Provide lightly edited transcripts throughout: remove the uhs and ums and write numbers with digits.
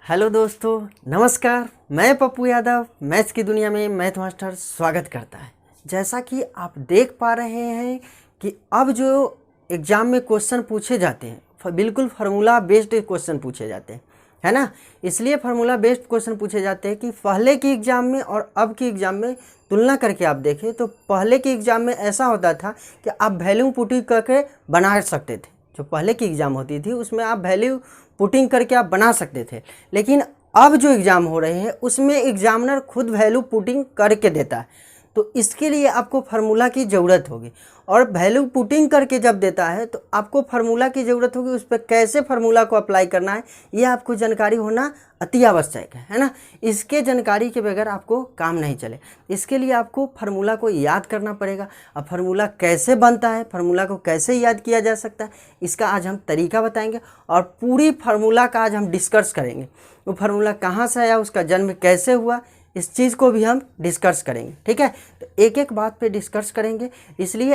Hello दोस्तों, नमस्कार। मैं पप्पू यादव मैथ्स की दुनिया में मैथ मास्टर स्वागत करता है। जैसा कि आप देख पा रहे हैं कि अब जो एग्ज़ाम में क्वेश्चन पूछे जाते हैं बिल्कुल फार्मूला बेस्ड क्वेश्चन पूछे जाते हैं, है ना। इसलिए फार्मूला बेस्ड क्वेश्चन पूछे जाते हैं कि पहले की एग्ज़ाम में और अब की एग्ज़ाम में तुलना करके आप देखें तो पहले के एग्ज़ाम में ऐसा होता था कि आप वैल्यू पुटिंग करके बना सकते थे। जो पहले की एग्ज़ाम होती थी उसमें आप वैल्यू पुटिंग करके आप बना सकते थे, लेकिन अब जो एग्ज़ाम हो रहे हैं उसमें एग्जामिनर खुद वैल्यू पुटिंग करके देता है। तो इसके लिए आपको फार्मूला की ज़रूरत होगी, और वैल्यू पुटिंग करके जब देता है तो आपको फार्मूला की ज़रूरत होगी। उस पर कैसे फार्मूला को अप्लाई करना है ये आपको जानकारी होना अति आवश्यक है ना। इसके जानकारी के बगैर आपको काम नहीं चले। इसके लिए आपको फार्मूला को याद करना पड़ेगा। अब फार्मूला कैसे बनता है, फार्मूला को कैसे याद किया जा सकता है, इसका आज हम तरीका बताएंगे और पूरी फार्मूला का आज हम डिस्कस करेंगे। वो फार्मूला कहाँ से आया, उसका जन्म कैसे हुआ, इस चीज़ को भी हम डिस्कस करेंगे। ठीक है, तो एक एक बात पे डिस्कस करेंगे। इसलिए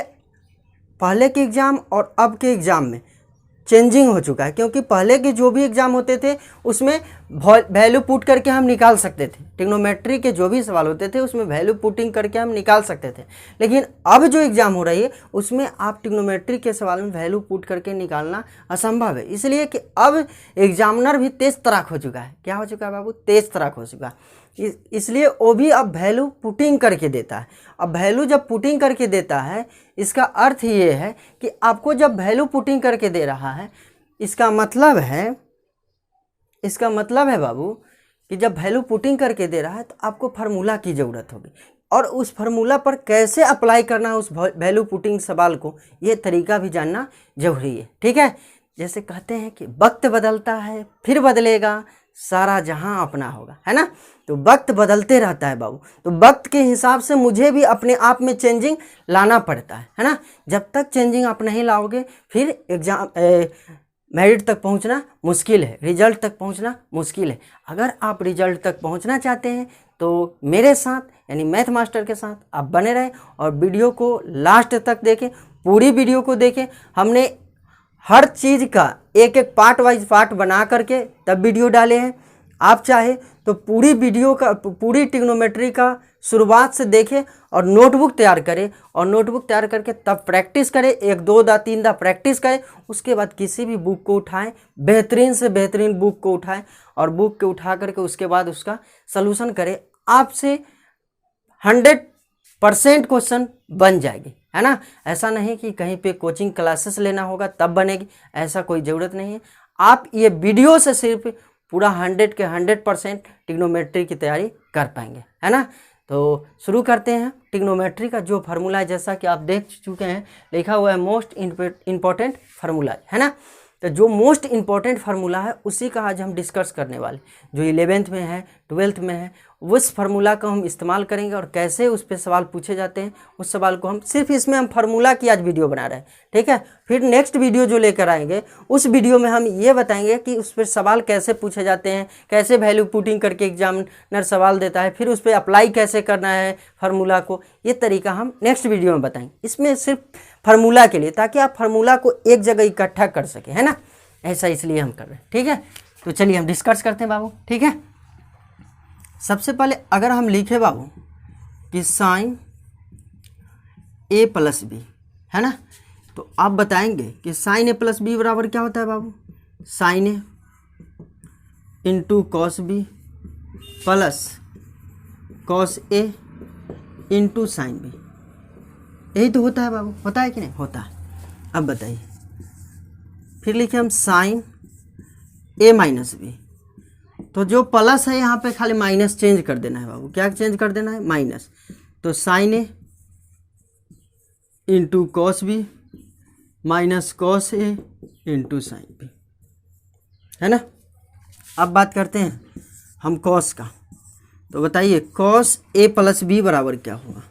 पहले के एग्ज़ाम और अब के एग्ज़ाम में चेंजिंग हो चुका है, क्योंकि पहले के जो भी एग्ज़ाम होते थे उसमें वैल्यू पुट करके हम निकाल सकते थे। ट्रिग्नोमेट्री के जो भी सवाल होते थे उसमें वैल्यू पुटिंग करके हम निकाल सकते थे, लेकिन अब जो एग्ज़ाम हो रही है उसमें आप ट्रिग्नोमेट्री के सवाल में वैल्यू पुट करके निकालना असंभव है। इसलिए कि अब एग्जामिनर भी तेज़ तराक हो चुका है। क्या हो चुका है बाबू? तेज़ तराक हो चुका है। इसलिए वो भी अब वैल्यू पुटिंग करके देता है। अब वैल्यू जब पुटिंग करके देता है, इसका अर्थ ये है कि आपको जब वैल्यू पुटिंग करके दे रहा है, इसका मतलब है बाबू कि जब वैल्यू पुटिंग करके दे रहा है तो आपको फार्मूला की ज़रूरत होगी, और उस फार्मूला पर कैसे अप्लाई करना है उस वैल्यू पुटिंग सवाल को, ये तरीका भी जानना जरूरी है। ठीक है, जैसे कहते हैं कि वक्त बदलता है फिर बदलेगा, सारा जहां अपना होगा, है ना। तो वक्त बदलते रहता है बाबू, तो वक्त के हिसाब से मुझे भी अपने आप में चेंजिंग लाना पड़ता है ना। जब तक चेंजिंग आप नहीं लाओगे फिर एग्जाम मेरिट तक पहुंचना मुश्किल है, रिजल्ट तक पहुंचना मुश्किल है। अगर आप रिजल्ट तक पहुंचना चाहते हैं तो मेरे साथ यानी मैथ मास्टर के साथ आप बने रहें और वीडियो को लास्ट तक देखें, पूरी वीडियो को देखें। हमने हर चीज़ का एक एक पार्ट वाइज पार्ट बना करके तब वीडियो डाले हैं। आप चाहे तो पूरी वीडियो का पूरी ट्रिग्नोमेट्री का शुरुआत से देखें और नोटबुक तैयार करें, और नोटबुक तैयार करके तब प्रैक्टिस करें, एक दो दा तीन दा प्रैक्टिस करें। उसके बाद किसी भी बुक को उठाएं, बेहतरीन से बेहतरीन बुक को उठाएं और बुक को उठा करके उसके बाद उसका सलूशन करें। आपसे 100% क्वेश्चन बन जाएगी, है ना। ऐसा नहीं कि कहीं पे कोचिंग क्लासेस लेना होगा तब बनेगी, ऐसा कोई ज़रूरत नहीं है। आप ये वीडियो से सिर्फ पूरा 100 के 100% ट्रिग्नोमेट्री की तैयारी कर पाएंगे, है ना। तो शुरू करते हैं। ट्रिग्नोमेट्री का जो फार्मूला है, जैसा कि आप देख चुके हैं, लिखा हुआ है मोस्ट इम्पॉर्टेंट फार्मूला, है ना। तो जो मोस्ट इम्पॉर्टेंट फार्मूला है उसी का आज हम डिस्कस करने वाले, जो 11th में है 12th में है, उस फार्मूला का हम इस्तेमाल करेंगे और कैसे उस पर सवाल पूछे जाते हैं उस सवाल को हम सिर्फ इसमें हम फार्मूला की आज वीडियो बना रहे हैं। ठीक है, फिर नेक्स्ट वीडियो जो लेकर आएंगे उस वीडियो में हम ये बताएंगे कि उस पर सवाल कैसे पूछे जाते हैं, कैसे वैल्यू पुटिंग करके एग्जामिनर सवाल देता है, फिर उस पर अप्लाई कैसे करना है फार्मूला को, ये तरीका हम नेक्स्ट वीडियो में बताएंगे। इसमें सिर्फ फार्मूला के लिए, ताकि आप फार्मूला को एक जगह इकट्ठा कर सकें, है ना। ऐसा इसलिए हम कर रहे हैं। ठीक है, तो चलिए हम डिस्कस करते हैं बाबू। ठीक है, सबसे पहले अगर हम लिखे बाबू कि साइन ए प्लस बी, है ना, तो आप बताएंगे कि साइन ए प्लस बी बराबर क्या होता है बाबू? Sine A into cos B plus cos A into sine B, यही तो होता है बाबू। होता है कि नहीं? होता है। अब बताइए, फिर लिखे हम साइन ए माइनस बी, तो जो प्लस है यहाँ पे खाली माइनस चेंज कर देना है बाबू। क्या चेंज कर देना है? माइनस। तो sine A into cos B minus cos A into sine B, है ना। अब बात करते हैं हम कॉस का, तो बताइए कॉस ए प्लस बी बराबर क्या होगा?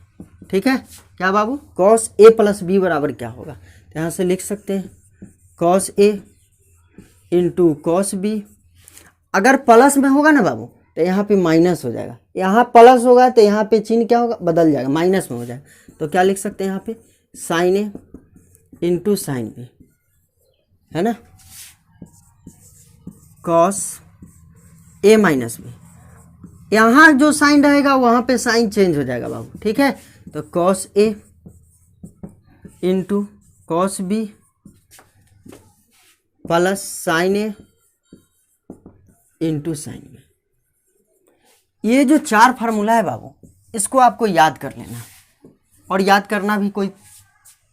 ठीक है, क्या बाबू? कॉस ए प्लस बी बराबर क्या होगा? तो यहाँ से लिख सकते हैं cos A into cos B. अगर प्लस में होगा ना बाबू तो यहाँ पे माइनस हो जाएगा, यहाँ प्लस होगा तो यहाँ पे चिन्ह क्या होगा? बदल जाएगा, माइनस में हो जाएगा। तो क्या लिख सकते हैं यहाँ पे? Sign A into sine B, है ना, कॉस ए माइनस बी, यहाँ जो साइन रहेगा वहाँ पे साइन चेंज हो जाएगा बाबू, ठीक है। तो cos A into cos B plus sine A into sine B. ये जो 4 फार्मूला है बाबू, इसको आपको याद कर लेना, और याद करना भी कोई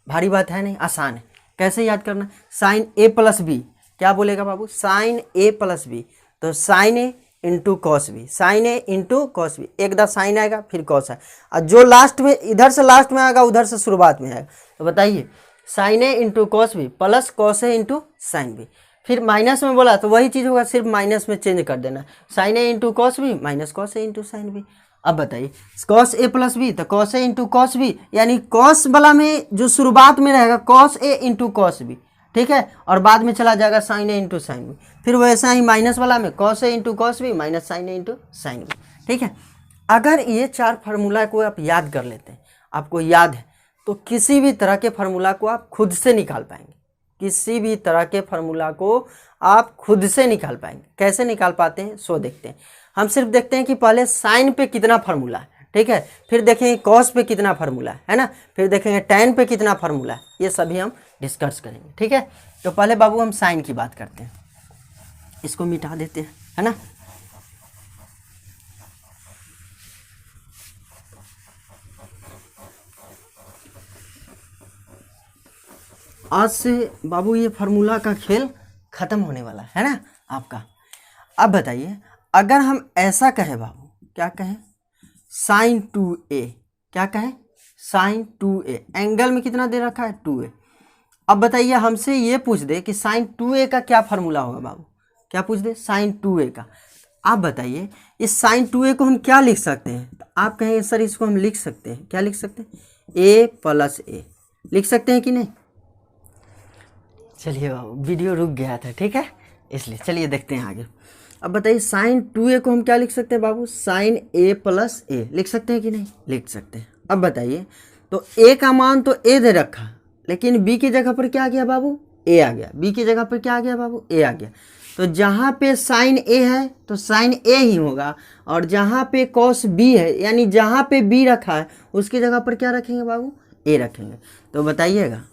भारी बात है नहीं, आसान है। कैसे याद करना? साइन ए प्लस बी क्या बोलेगा बाबू? साइन ए प्लस बी, तो sine A into cos B, sine A into cos B, एक दा साइन आएगा फिर कॉस है, और जो लास्ट में इधर से लास्ट में आएगा उधर से शुरुआत में आएगा। तो बताइए sine A into cos B plus cos A into sine B, फिर माइनस में बोला तो वही चीज़ होगा, सिर्फ माइनस में चेंज कर देना, sine A into cos B minus cos A into sine B. अब बताइए कॉस ए प्लस बी, तो cos A into cos B, यानी कॉस वाला में जो शुरुआत में रहेगा cos A into cos B, ठीक है, और बाद में चला जाएगा sine A into sine B. फिर वैसा ही माइनस वाला में cos A into cos B minus sine A into sine B, ठीक है। अगर ये 4 फार्मूला को आप याद कर लेते हैं, आपको याद है, तो किसी भी तरह के फार्मूला को आप खुद से निकाल पाएंगे, किसी भी तरह के फार्मूला को आप खुद से निकाल पाएंगे। कैसे निकाल पाते हैं सो देखते हैं। हम सिर्फ देखते हैं कि पहले साइन पे कितना फार्मूला है, ठीक है, फिर देखेंगे कॉस पे कितना फार्मूला है ना, फिर देखेंगे टैन पे कितना फार्मूला है, ये सभी हम डिस्कस करेंगे, ठीक है। तो पहले बाबू हम साइन की बात करते हैं, इसको मिटा देते हैं, है ना। आज से बाबू ये फार्मूला का खेल खत्म होने वाला है ना आपका। अब बताइए अगर हम ऐसा कहें बाबू, क्या कहें? साइन 2a, क्या कहें? साइन 2a, एंगल में कितना दे रखा है? 2a। अब बताइए हमसे ये पूछ दे कि साइन 2a का क्या फार्मूला होगा बाबू, क्या पूछ दे? साइन 2a का। आप बताइए इस साइन 2a को हम क्या लिख सकते हैं? तो आप कहेंगे सर इसको हम लिख सकते हैं, क्या लिख सकते हैं? a प्लस a लिख सकते हैं कि नहीं? चलिए बाबू वीडियो रुक गया था, ठीक है, इसलिए चलिए देखते हैं आगे। अब बताइए साइन 2a को हम क्या लिख सकते हैं बाबू? साइन a प्लस a लिख सकते हैं कि नहीं? लिख सकते हैं। अब बताइए तो a का मान तो a दे रखा, लेकिन b की जगह पर क्या आ गया बाबू? a आ गया। b की जगह पर क्या आ गया बाबू? a आ गया। तो जहाँ पे साइन a है तो साइन a ही होगा, और जहाँ पे कॉस b है यानी जहाँ पे b रखा है उसकी जगह पर क्या रखेंगे बाबू? a रखेंगे। तो बताइएगा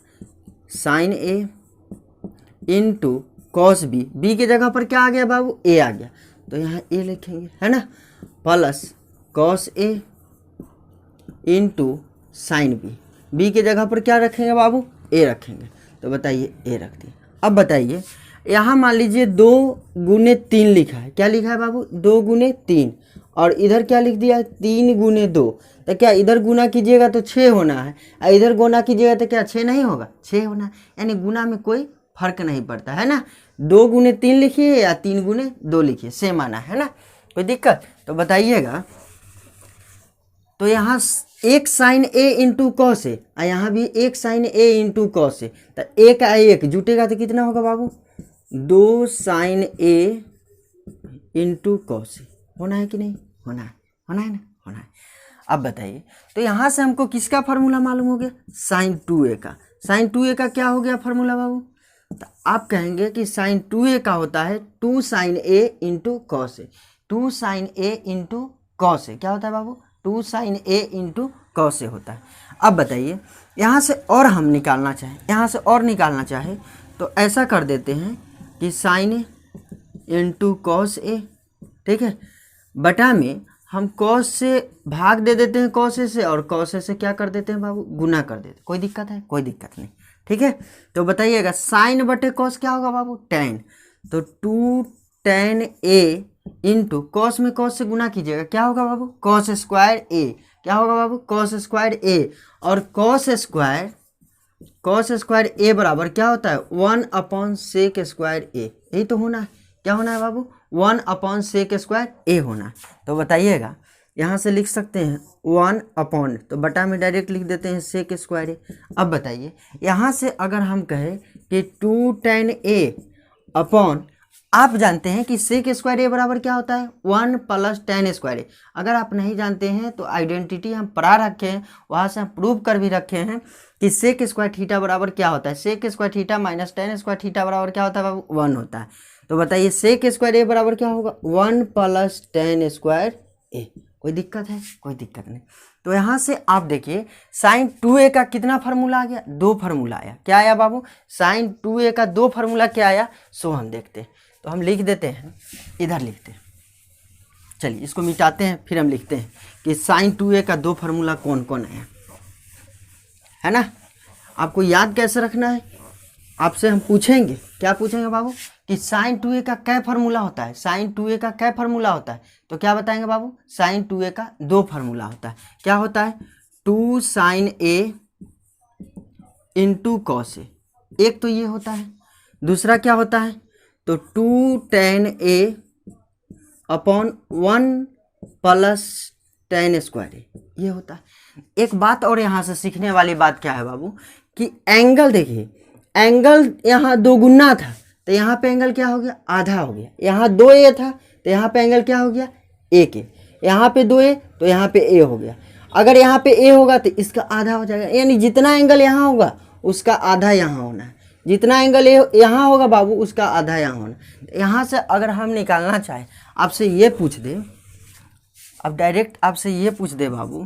sine a into cos B, B की जगह पर क्या आ गया बाबू? ए आ गया, तो यहाँ ए लिखेंगे, है ना, plus cos A into sine B, B की जगह पर क्या रखेंगे बाबू? ए रखेंगे। तो बताइए ए रख दिए। अब बताइए यहाँ मान लीजिए 2 गुने 3 लिखा है, क्या लिखा है बाबू? 2 गुने 3, और इधर क्या लिख दिया है? 3 गुने 2। तो क्या इधर गुना कीजिएगा तो 6 होना है, और इधर गुना कीजिएगा तो क्या 6 नहीं होगा? 6 होना है, यानी गुना में कोई फर्क नहीं पड़ता, है ना। 2 गुने 3 लिखिए या 3 गुने 2 लिखिए, सेम आना है ना, कोई दिक्कत? तो बताइएगा तो यहाँ एक साइन ए इंटू कॉस ए, और यहाँ भी एक साइन ए इंटू कॉस ए, तो एक आ एक जुटेगा तो कितना होगा बाबू? 2 साइन ए इंटू कॉस ए। होना है कि नहीं? होना है, होना है ना, होना है। अब बताइए तो यहाँ से हमको किसका फार्मूला मालूम हो गया? साइन 2a का। साइन 2a का क्या हो गया फार्मूला बाबू? तो आप कहेंगे कि साइन 2a का होता है 2 sine a into cos A, 2 sine a into cos A. क्या होता है बाबू? 2 sine a into cos A होता है। अब बताइए यहाँ से और हम निकालना चाहें, यहाँ से और निकालना चाहे तो ऐसा कर देते हैं कि साइन ए इंटू कॉस ए, ठीक है, बटा में हम कॉस से भाग दे देते हैं कॉस ए से, और कॉस ए से क्या कर देते हैं बाबू? गुना कर देते हैं। कोई दिक्कत है? कोई दिक्कत नहीं, ठीक है। तो बताइएगा साइन बटे कॉस क्या होगा बाबू? टैन। तो 2 टैन ए इंटू कॉस में कॉस से गुना कीजिएगा, क्या होगा बाबू? कॉस स्क्वायर ए। क्या होगा बाबू? कॉस स्क्वायर ए, और कॉस स्क्वायर ए बराबर क्या होता है? 1/sec स्क्वायर ए। यही तो होना है, क्या होना है बाबू? 1/sec स्क्वायर ए होना है। तो बताइएगा यहाँ से लिख सकते हैं 1 तो बटा में डायरेक्ट लिख देते हैं सेक स्क्वायर ए। अब बताइए यहाँ से अगर हम कहें कि 2 tan a अपॉन आप जानते हैं कि सेक स्क्वायर ए बराबर क्या होता है 1 + tan स्क्वायर ए। अगर आप नहीं जानते हैं तो आइडेंटिटी हम पढ़ा रखे हैं, वहाँ से हम प्रूव कर भी रखे हैं कि सेक स्क्वायर थीटा बराबर क्या होता है। Sec square theta minus tan square theta बराबर क्या होता है बाबू 1 होता है। तो बताइए सेक स्क्वायर ए बराबर क्या होगा 1 + tan स्क्वायर ए। कोई दिक्कत है? कोई दिक्कत नहीं। तो यहाँ से आप देखिए साइन 2a का कितना फार्मूला आ गया 2 फार्मूला आया। क्या आया बाबू साइन 2a का 2 फार्मूला क्या आया सो हम देखते हैं। तो हम लिख देते हैं, इधर लिखते हैं, चलिए इसको मिटाते हैं फिर हम लिखते हैं कि साइन 2a का 2 फार्मूला कौन कौन आया है ना। आपको याद कैसे रखना है, आपसे हम पूछेंगे, क्या पूछेंगे बाबू कि साइन 2a का क्या फार्मूला होता है। साइन 2a का क्या फार्मूला होता है तो क्या बताएंगे बाबू साइन 2a का 2 फार्मूला होता है। क्या होता है 2 sin a × cos a, एक तो ये होता है। दूसरा क्या होता है तो 2 tan a / 1 + tan स्क्वायर ए, ये होता है। एक बात और यहाँ से सीखने वाली बात क्या है बाबू कि एंगल देखिए, एंगल यहाँ 2 गुना था तो यहाँ पे एंगल क्या हो गया आधा हो गया। यहाँ 2a था तो यहाँ पे एंगल क्या हो गया 1a। यहाँ पे 2a तो यहाँ पे a हो गया। अगर यहाँ पे a होगा तो इसका आधा हो जाएगा, यानी जितना एंगल यहाँ होगा उसका आधा यहाँ होना है। जितना एंगल यहाँ होगा बाबू उसका आधा यहाँ होना। यहाँ से अगर हम निकालना चाहें, आपसे ये पूछ दे, अब डायरेक्ट आपसे ये पूछ दे बाबू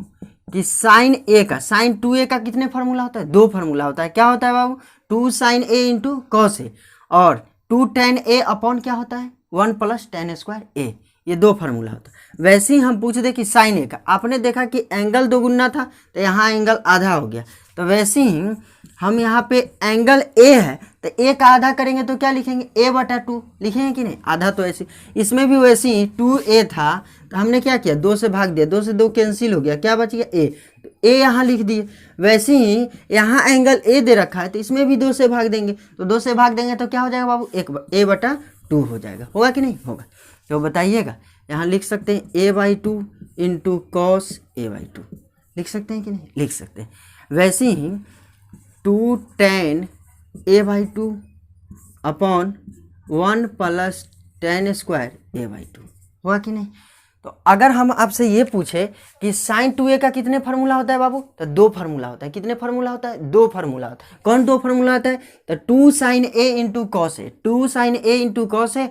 कि साइन ए का, साइन 2a का कितने फार्मूला होता है 2 फार्मूला होता है। क्या होता है बाबू 2 sin a × cos a और 2 tan a / क्या होता है 1 + tan स्क्वायर ए, ये 2 फार्मूला होता है। वैसे ही हम पूछ दे कि साइन ए का, आपने देखा कि एंगल 2 गुना था तो यहाँ एंगल आधा हो गया। तो वैसे ही हम यहाँ पे एंगल ए है तो ए का आधा करेंगे तो क्या लिखेंगे a/2 लिखेंगे कि नहीं, आधा तो ऐसे। इसमें भी वैसे ही 2a था तो हमने क्या किया 2 से भाग दिया, 2 से 2 कैंसिल हो गया, क्या बच गया a, तो a यहाँ लिख दिए। वैसे ही यहाँ एंगल a दे रखा है तो इसमें भी 2 से भाग देंगे, तो 2 से भाग देंगे तो क्या हो जाएगा बाबू a/2 हो जाएगा, होगा कि नहीं होगा। तो बताइएगा यहाँ लिख सकते हैं a/2 × cos a/2 लिख सकते हैं कि नहीं, लिख सकते हैं। वैसे ही 2 tan a/2 / 1 + tan square a/2 हुआ कि नहीं। तो अगर हम आपसे ये पूछे कि साइन 2a का कितने फार्मूला होता है बाबू तो 2 फार्मूला होता है। कितने फार्मूला होता है 2 फार्मूला होता है। कौन 2 फार्मूला होता है तो 2 sin a × cos a, 2 sin a × cos a,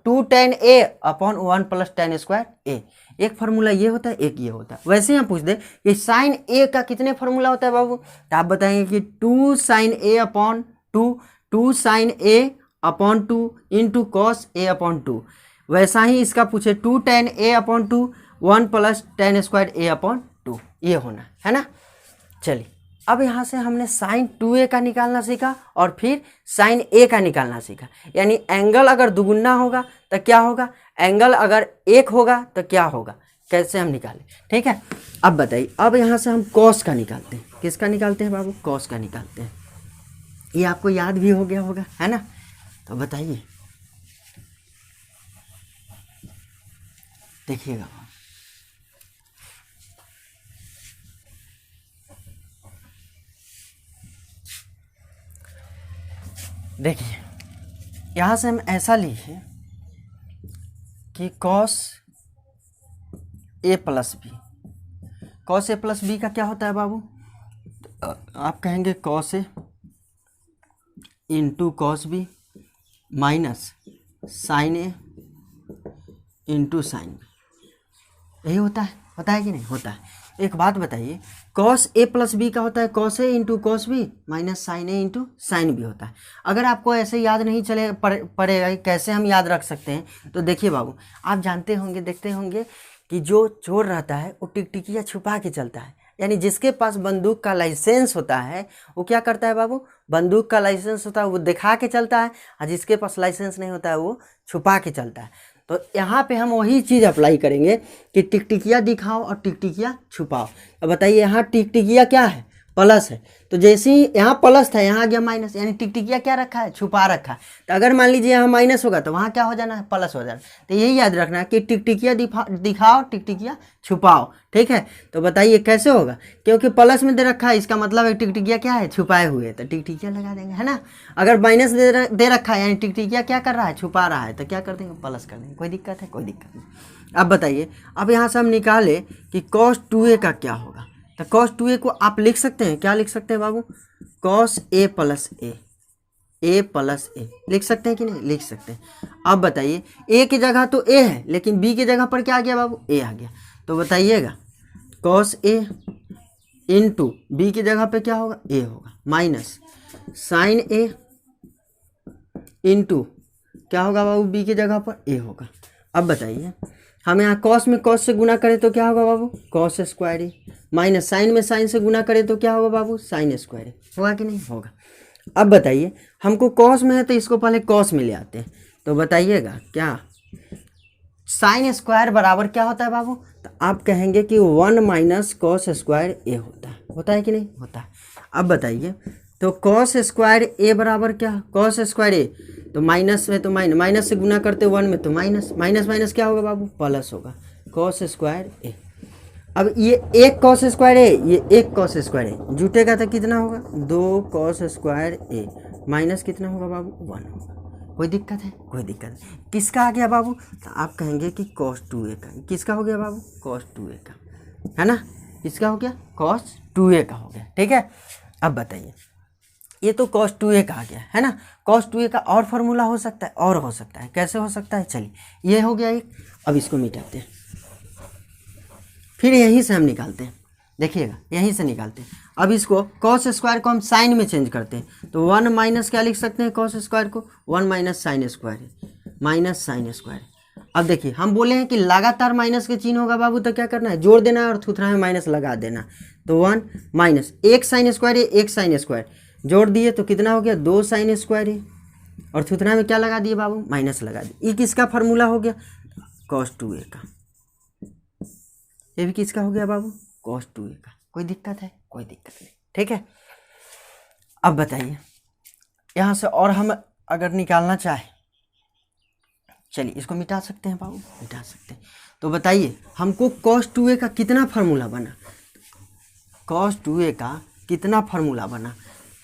2 tan a / 1 + tan square a, एक फार्मूला ये होता है एक ये होता है। वैसे ही हम पूछ दे कि साइन a का कितने फार्मूला होता है बाबू तो आप बताएंगे कि 2 sin a / 2, 2 sin a / 2 × cos a/2। वैसा ही इसका पूछे 2 tan a/2 1 + tan square a/2, ये होना है ना। चलिए अब यहाँ से हमने साइन 2a का निकालना सीखा और फिर साइन a का निकालना सीखा। यानी एंगल अगर दुगुना होगा तो क्या होगा, एंगल अगर 1 होगा तो क्या होगा, कैसे हम निकालें, ठीक है। अब बताइए, अब यहाँ से हम कॉस का निकालते हैं। किसका निकालते हैं बाबू कॉस का निकालते हैं। ये आपको याद भी हो गया होगा है ना। तो बताइए देखिएगा, देखिए यहाँ से हम ऐसा लिखे कि cos a + b, cos a + b का क्या होता है बाबू आप कहेंगे cos a × cos b minus sin a × sin b, यही होता है कि नहीं होता है। एक बात बताइए cos a + b का होता है cos a × cos b minus sin a × sin b होता है। अगर आपको ऐसे याद नहीं चले पड़ेगा कैसे हम याद रख सकते हैं तो देखिए बाबू, आप जानते होंगे देखते होंगे कि जो चोर रहता है वो टिकटिकिया छुपा के चलता है। यानी जिसके पास बंदूक का लाइसेंस होता है वो क्या करता है बाबू, बंदूक का लाइसेंस होता है वो दिखा के चलता है, और जिसके पास लाइसेंस नहीं होता है वो छुपा के चलता है। तो यहाँ पे हम वही चीज़ अप्लाई करेंगे कि टिकटिकिया दिखाओ और टिकटिकिया छुपाओ। अब बताइए यहाँ टिकटिकिया क्या है, प्लस है, तो जैसे ही यहाँ प्लस था यहाँ आ गया माइनस, यानी टिकटिकिया क्या रखा है, छुपा रखा है। तो अगर मान लीजिए यहाँ माइनस होगा तो वहाँ क्या हो जाना है, प्लस हो जाना। तो यही याद रखना है कि टिकटिकिया दिखाओ, टिकटिकिया छुपाओ। ठीक है, तो बताइए कैसे होगा, क्योंकि प्लस में दे रखा है, इसका मतलब है टिकटिकिया क्या है, छुपाए हुए, तो टिकटिकिया लगा देंगे, है ना। अगर माइनस दे रखा है यानी टिकटिकिया क्या कर रहा है, छुपा रहा है, तो क्या कर देंगे, प्लस कर देंगे। कोई दिक्कत है, कोई दिक्कत नहीं। अब बताइए, अब यहाँ से हम निकाले कि cos 2a का क्या होगा। तो cos 2a को आप लिख सकते हैं, क्या लिख सकते हैं बाबू, cos a plus a plus a लिख सकते हैं कि नहीं, लिख सकते हैं। अब बताइए a की जगह तो a है, लेकिन b की जगह पर क्या आ गया बाबू, a आ गया। तो बताइएगा cos a इंटू b की जगह पे क्या होगा, a होगा, माइनस साइन a इंटू क्या होगा बाबू, b की जगह पर a होगा। अब बताइए हम यहाँ cos में cos से गुना करें तो क्या होगा बाबू, cos square a, minus sine में साइन से गुना करें तो क्या होगा बाबू, साइन स्क्वायर a, होगा कि नहीं होगा। अब बताइए हमको cos में है तो इसको पहले cos में ले आते हैं। तो बताइएगा क्या साइन स्क्वायर बराबर क्या होता है बाबू, तो आप कहेंगे कि 1 माइनस कॉस स्क्वायर ए होता है कि नहीं होता है। अब बताइए तो कॉस स्क्वायर ए बराबर क्या, कॉस स्क्वायर ए तो माइनस में तो माइनस से गुना करते 1 में तो माइनस माइनस क्या होगा बाबू, प्लस होगा, कॉस स्क्वायर ए। अब ये एक कॉस स्क्वायर ए, ये एक कॉस स्क्वायर ए जुटेगा तो कितना होगा, 2 कॉस स्क्वायर ए माइनस कितना होगा बाबू, 1 होगा। कोई दिक्कत है, कोई दिक्कत नहीं। किसका आ गया बाबू, तो आप कहेंगे कि cos 2a का, किसका हो गया बाबू, cos 2a का, है ना, किसका हो गया, cos 2a का हो गया। ठीक है, अब बताइए ये तो cos 2a का आ गया, है ना। cos 2a का और फार्मूला हो सकता है, और हो सकता है, कैसे हो सकता है, चलिए ये हो गया एक। अब इसको मिटाते हैं, फिर यहीं से हम निकालते हैं, देखिएगा यहीं से निकालते हैं। अब इसको कॉस स्क्वायर को हम साइन में चेंज करते हैं, तो 1 माइनस क्या लिख सकते हैं, कॉस स्क्वायर को 1 minus sine square, minus sine square. अब देखिए हम बोले हैं कि लगातार माइनस के चिन्ह होगा बाबू, तो क्या करना है, जोड़ देना है और थुथरा में माइनस लगा देना। तो 1 माइनस एक साइन स्क्वायर है, एक साइन स्क्वायर जोड़ दिए तो कितना हो गया, 2 साइन स्क्वायर है, और थुथरा में क्या लगा दिए बाबू, माइनस लगा दिए। ये किसका फार्मूला हो गया, cos 2a का। ये भी किसका हो गया बाबू, cos 2a का। कोई दिक्कत है, कोई दिक्कत नहीं। ठीक है, अब बताइए यहाँ से और हम अगर निकालना चाहे, चलिए इसको मिटा सकते हैं बाबू, मिटा सकते हैं। तो बताइए हमको cos 2a का कितना फार्मूला बना, cos 2a का कितना फार्मूला बना,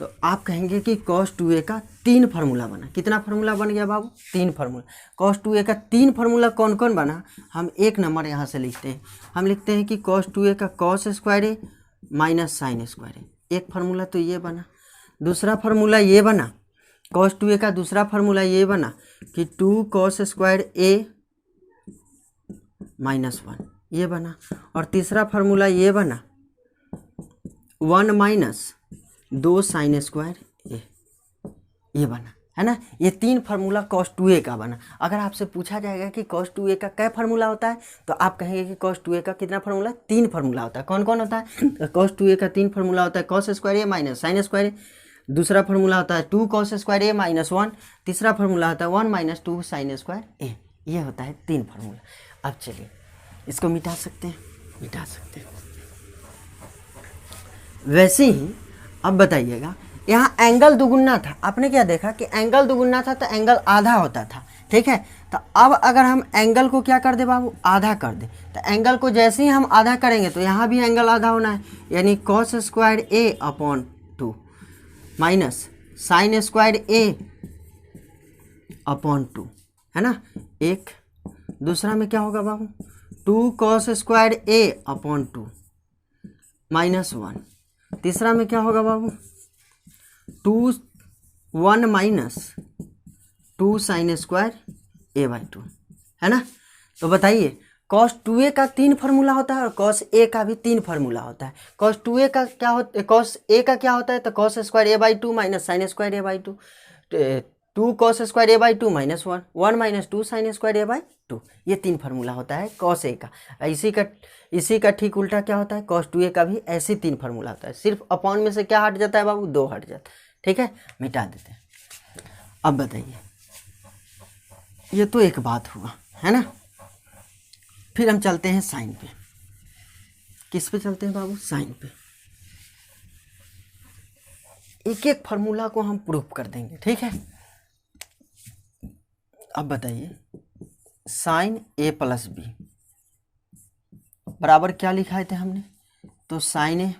तो आप कहेंगे कि cos 2a का 3 फार्मूला बना। कितना फार्मूला बन गया बाबू, 3 फार्मूला। cos 2a का 3 फार्मूला कौन कौन बना, हम एक नंबर यहाँ से लिखते हैं। हम लिखते हैं कि cos 2a का cos स्क्वायर है माइनस साइन स्क्वायर है, एक फार्मूला तो ये बना। दूसरा फार्मूला ये बना, cos 2a का दूसरा फार्मूला ये बना कि 2 cos स्क्वायर a माइनस 1, ये बना। और तीसरा फार्मूला ये बना 1 माइनस 2 साइन स्क्वायर ए, ये बना, है ना। ये 3 फार्मूला cos 2a का बना। अगर आपसे पूछा जाएगा कि cos 2a का क्या फार्मूला होता है, तो आप कहेंगे कि cos 2a का कितना फार्मूला, 3 फार्मूला होता है। कौन कौन होता है, तो cos 2a का 3 फार्मूला होता है, cos स्क्वायर ए माइनस साइन स्क्वायर ए। दूसरा फार्मूला होता है 2 cos स्क्वायर ए माइनस 1। तीसरा फार्मूला होता है 1 माइनस 2 साइन स्क्वायर ए। ये होता है 3 फार्मूला। अब चलिए इसको मिटा सकते हैं, मिटा सकते हैं। वैसे ही अब बताइएगा यहाँ एंगल दुगुना था, आपने क्या देखा कि एंगल दुगुना था तो एंगल आधा होता था। ठीक है, तो अब अगर हम एंगल को क्या कर दे बाबू, आधा कर दे, तो एंगल को जैसे ही हम आधा करेंगे तो यहाँ भी एंगल आधा होना है, यानी cos स्क्वायर ए अपॉन 2 माइनस साइन स्क्वायर ए अपॉन 2, है ना, एक। दूसरा में क्या होगा बाबू, 2 cos स्क्वायर ए अपॉन 2 माइनस 1। तीसरा में क्या होगा बाबू, 1 minus 2 sine square A by 2, है ना। तो बताइए cos 2a का 3 फार्मूला होता है और cos a का भी 3 फार्मूला होता है। cos 2a का क्या होता है, cos a का क्या होता है, तो cos square A by 2 minus sine square A by 2, 2 cos square A by 2 minus 1, 1 minus 2 sine square A by 2। ये 3 फार्मूला होता है cos a का। इसी का ठीक उल्टा क्या होता है, cos 2a का भी ऐसे 3 फार्मूला होता है। सिर्फ अपॉन में से क्या हट जाता है बाबू, 2 हट जाता है। ठीक है, मिटा देते हैं। अब बताइए ये तो एक बात हुआ, है ना। फिर हम चलते हैं साइन पे। किस पे चलते हैं बाबू, साइन पे। एक एक फार्मूला को हम प्रूफ कर देंगे, ठीक है। अब बताइए साइन ए प्लस बी बराबर क्या लिखाए थे हमने, तो sine A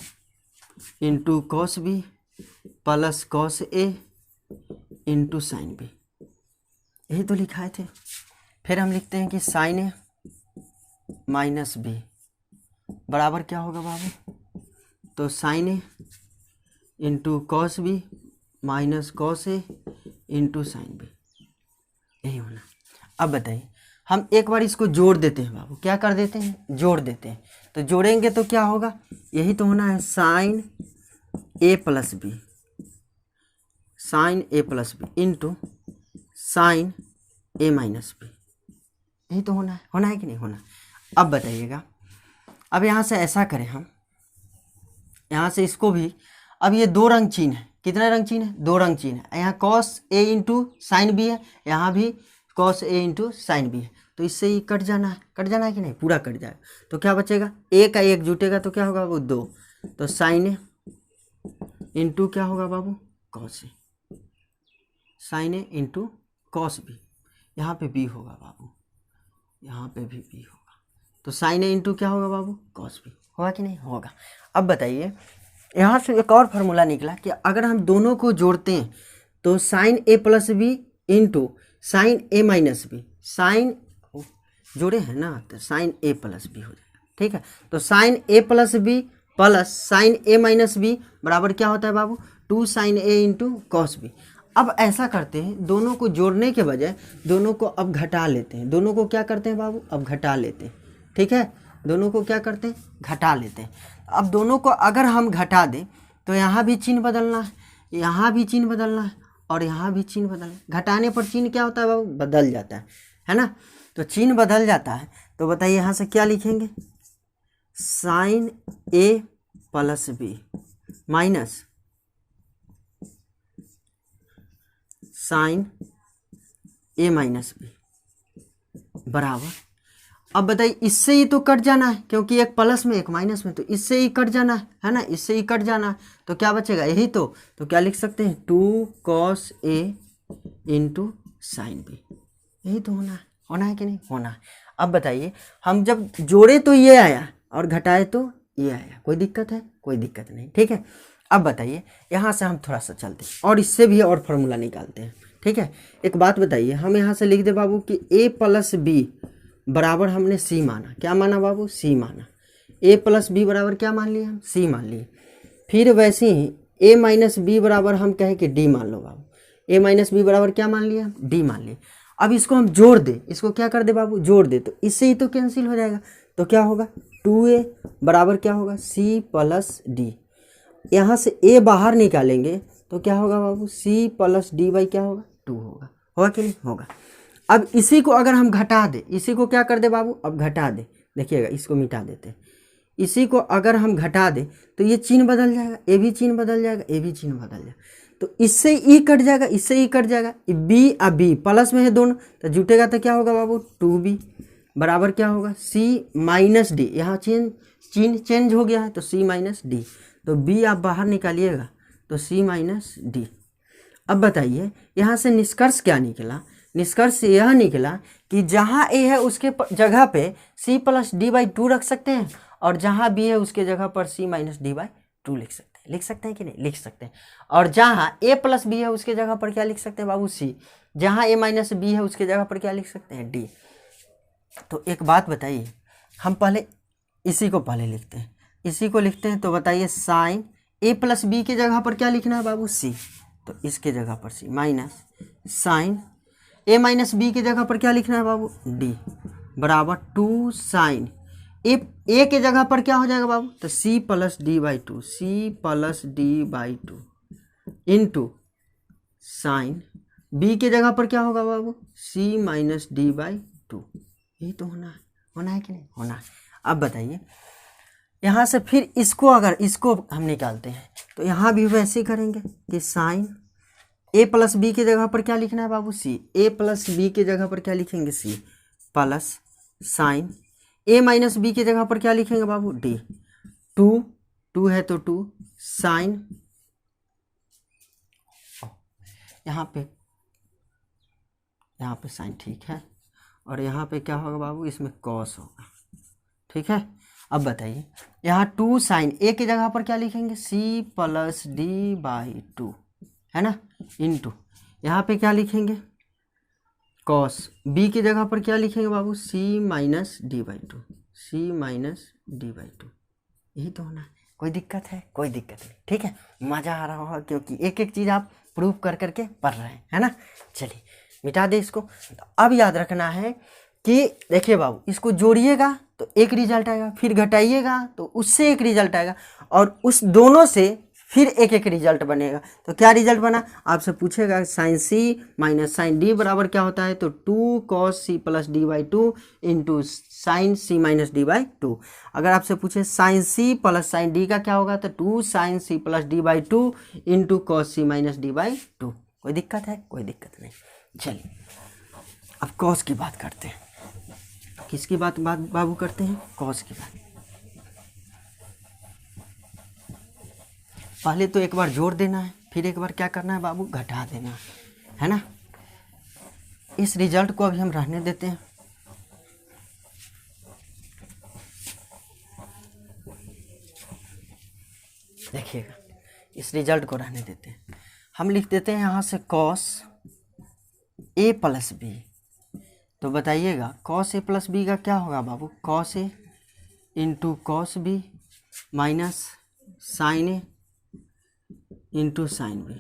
into cos B plus cos A into sine B, यही तो लिखाए थे। फिर हम लिखते हैं कि साइन ए माइनस बी बराबर क्या होगा बाबू, तो sine A into cos B minus cos A into sine B, यही होना। अब बताइए हम एक बार इसको जोड़ देते हैं बाबू, क्या कर देते हैं, जोड़ देते हैं। तो जोड़ेंगे तो क्या होगा, यही तो होना है sine A plus B, sine A plus B into sine A minus B, यही तो होना है कि नहीं होना। अब बताइएगा, अब यहाँ से ऐसा करें हम, यहाँ से इसको भी, अब ये दो रंग चिन्ह है, कितने रंग चिन्ह है, दो रंग चिन्ह है। यहाँ cos A into sine B है, यहाँ भी cos A into sine B है, तो इससे ही कट जाना है कि नहीं, पूरा कट जाएगा। तो क्या बचेगा, ए का एक जुटेगा तो क्या होगा वो दो, तो साइन ए इंटू क्या होगा बाबू, cos A, sign A into cos B, यहाँ पे बी होगा बाबू, यहाँ पे भी बी होगा, तो साइन ए इंटू क्या होगा बाबू, कॉस बी, होगा कि नहीं होगा। अब बताइए यहाँ से एक और फार्मूला निकला कि अगर हम दोनों को जोड़ते हैं तो sine A plus B into sine A minus B, sign जोड़े हैं ना तो साइन ए प्लस बी हो जाएगा, ठीक है। तो sine A plus B plus sine A minus B बराबर क्या होता है बाबू, 2 sign A into cos B. अब ऐसा करते हैं, दोनों को जोड़ने के बजाय दोनों को अब घटा लेते हैं। दोनों को क्या करते हैं बाबू, अब घटा लेते हैं, ठीक है। दोनों को क्या करते हैं, घटा लेते हैं। अब दोनों को अगर हम घटा दें तो यहाँ भी चिन्ह बदलना है, यहाँ भी चिन्ह बदलना है और यहाँ भी चिन्ह बदलना है। घटाने पर चिन्ह क्या होता है बाबू, बदल जाता है ना। तो चिन्ह बदल जाता है, तो बताइए यहाँ से क्या लिखेंगे, sign A plus B minus sine A minus B बराबर, अब बताइए इससे ही तो कट जाना है, क्योंकि एक प्लस में एक माइनस में, तो इससे ही कट जाना है ना, इससे ही कट जाना है। तो क्या बचेगा, यही तो क्या लिख सकते हैं, 2 cos A into sine B, यही तो होना है कि नहीं होना है। अब बताइए हम जब जोड़े तो ये आया और घटाए तो ये आया, कोई दिक्कत है, कोई दिक्कत नहीं, ठीक है। अब बताइए यहाँ से हम थोड़ा सा चलते हैं और इससे भी और फार्मूला निकालते हैं, ठीक है। एक बात बताइए, हम यहाँ से लिख दे बाबू कि ए प्लस बी बराबर हमने सी माना, क्या माना बाबू, सी माना। ए प्लस बी बराबर क्या मान लिए हम, सी मान लिए। फिर वैसे ही ए माइनस बी बराबर हम कहें कि डी मान लो बाबू, ए माइनस बी बराबर क्या मान लिया, डी मान लिए। अब इसको हम जोड़ दे, इसको क्या कर दे बाबू, जोड़ दे, तो इससे ही तो कैंसिल हो जाएगा। तो क्या होगा, 2a बराबर क्या होगा, सी प्लस डी। यहाँ से a बाहर निकालेंगे तो क्या होगा बाबू, c प्लस डी बाई क्या होगा, 2 होगा कि नहीं होगा। अब इसी को अगर हम घटा दे, इसी को क्या कर दे बाबू, अब घटा दे, देखिएगा इसको मिटा देते हैं। इसी को अगर हम घटा दे तो ये चिन्ह बदल जाएगा, ए भी चिन्ह बदल जाएगा, ए भी चिन्ह बदल जाएगा, तो इससे ई कट जाएगा, इससे ई कट जाएगा। बी और बी प्लस में है दोनों, तो जुटेगा तो क्या होगा बाबू, 2b बराबर क्या होगा, सी माइनस डी। यहाँ चिन्ह चेंज हो गया है तो सी माइनस डी, तो बी आप बाहर निकालिएगा तो सी माइनस डी। अब बताइए यहाँ से निष्कर्ष क्या निकला, निष्कर्ष यह निकला कि जहाँ ए है उसके जगह पे सी प्लस डी बाई 2 रख सकते हैं और जहाँ बी है उसके जगह पर सी माइनस डी बाई 2 लिख सकते हैं कि नहीं, लिख सकते हैं। और जहाँ ए प्लस बी है उसके जगह पर क्या लिख सकते हैं बाबू, सी। जहाँ ए माइनस बी है उसके जगह पर क्या लिख सकते हैं, डी। तो एक बात बताइए, हम पहले इसी को पहले लिखते हैं, इसी को लिखते हैं। तो बताइए साइन ए प्लस बी के जगह पर क्या लिखना है बाबू, सी, तो इसके जगह पर सी माइनस साइन ए माइनस बी के जगह पर क्या लिखना है बाबू, डी बराबर 2 साइन ए के जगह पर क्या हो जाएगा बाबू, तो C plus D by 2, C plus D by 2 into sine B के जगह पर क्या होगा बाबू, सी माइनस डी बाई 2। यही तो होना है कि नहीं होना है। अब बताइए यहाँ से फिर इसको अगर इसको हम निकालते हैं तो यहाँ भी वैसे ही करेंगे कि साइन ए प्लस बी के जगह पर क्या लिखना है बाबू, सी। ए प्लस बी के जगह पर क्या लिखेंगे, सी प्लस साइन ए माइनस बी के जगह पर क्या लिखेंगे बाबू, डी। 2 है तो 2 साइन यहाँ पे साइन, ठीक है, और यहाँ पे क्या होगा बाबू, इसमें कॉस होगा, ठीक है। अब बताइए यहाँ 2 साइन ए की जगह पर क्या लिखेंगे, सी प्लस डी बाई 2, है ना, इंटू यहाँ पे क्या लिखेंगे, कॉस बी की जगह पर क्या लिखेंगे बाबू, C minus D by 2, C minus D by 2, यही तो होना है। कोई दिक्कत है, कोई दिक्कत नहीं, ठीक है, मज़ा आ रहा होगा क्योंकि एक एक चीज़ आप प्रूव कर करके पढ़ रहे हैं, है ना। चलिए मिटा दे इसको। तो अब याद रखना है कि देखिए बाबू, इसको जोड़िएगा तो एक रिजल्ट आएगा, फिर घटाइएगा तो उससे एक रिजल्ट आएगा, और उस दोनों से फिर एक एक रिजल्ट बनेगा। तो क्या रिजल्ट बना, आपसे पूछेगा sine C minus sine D बराबर क्या होता है, तो 2 cos C plus D by 2 into sine C minus D by 2। अगर आपसे पूछे sine C plus sine D का क्या होगा, तो 2 sine C plus D by 2 into cos C minus D by 2। कोई दिक्कत है, कोई दिक्कत नहीं। चलिए अब कॉस की बात करते हैं। किसकी बात बाबू करते हैं, कॉस की बात। पहले तो एक बार जोड़ देना है, फिर एक बार क्या करना है बाबू, घटा देना है ना। इस रिजल्ट को अभी हम रहने देते हैं। देखिएगा, इस रिजल्ट को रहने देते हैं। हम लिख देते हैं यहाँ से कॉस ए प्लस बी। तो बताइएगा कॉस ए प्लस बी का क्या होगा बाबू, cos A into cos B minus sine A into sine B.